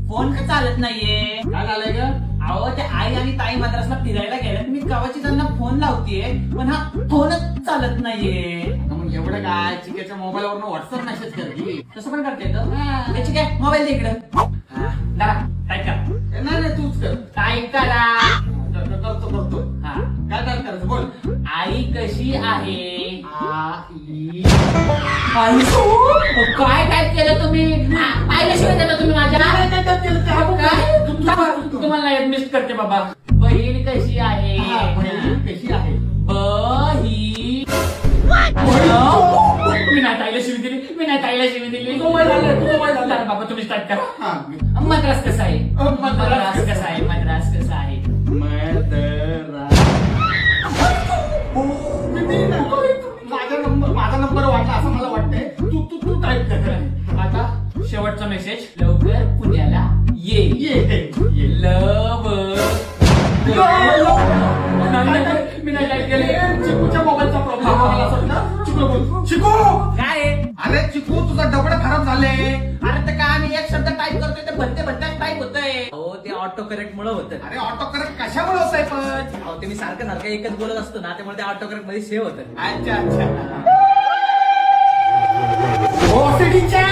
Phone का चालत नाहीये? काय झालंय ग? अहो ते आई आणि ताई मद्रासला फिरायला गेल्यात, मी कवाची त्यांना फोन लावतीये पण हा फोनच चालत नाहीये. मग एवढं काय चिकेच्या मोबाईलवरून व्हॉट्सअप मेसेज कर की. तसं पण करते त्याची काय मोबाईल दे इकडं. जरा टाईप कर. नाही तूच कर. टाईप करा. करतो. हा काय करायचं बोल. आई कशी आहे? आई आई काय काय केलं तुम्ही? आईला शिवाय देता तुम्ही माझ्या? काय? तुम्हाला मिस करते बाबा. बहीण कशी आहे? बहीण कशी आहे? बही मी नाही ताईला शिवी दिली, मी नाही ताईला शिवी दिली. जरा बाबा तुम्ही स्टार्ट करा. मद्रास कसा आहे? मद्रास कसा आहे? मद्रास कसा आहे? माझा नंबर वाटला असं मला वाटतंय. तू टाईप कर. आता शेवटचा मेसेज. लवकर पुण्याला ये. ये लव मी नाही टाईप केले. चिकूच्या मोबाईलचा प्रॉब्लेम मला असं ना. चिकू बोल. चिकू काय आहे? अरे चिकू तुझा डबड खराब झाले. अरे तर काय आम्ही एक शब्द टाईप करतोय ते भरते टाईप होतंय. हो ते ऑटो करेक्ट मुळे होतं. अरे ऑटो करेक्ट कशामुळे होत आहे पण? अहो ते मी सारखं एकच बोलत असतो ना, त्यामुळे ते ऑटो करेक्ट मध्ये सेव्ह होतं. अच्छा. ओ सिडीच्या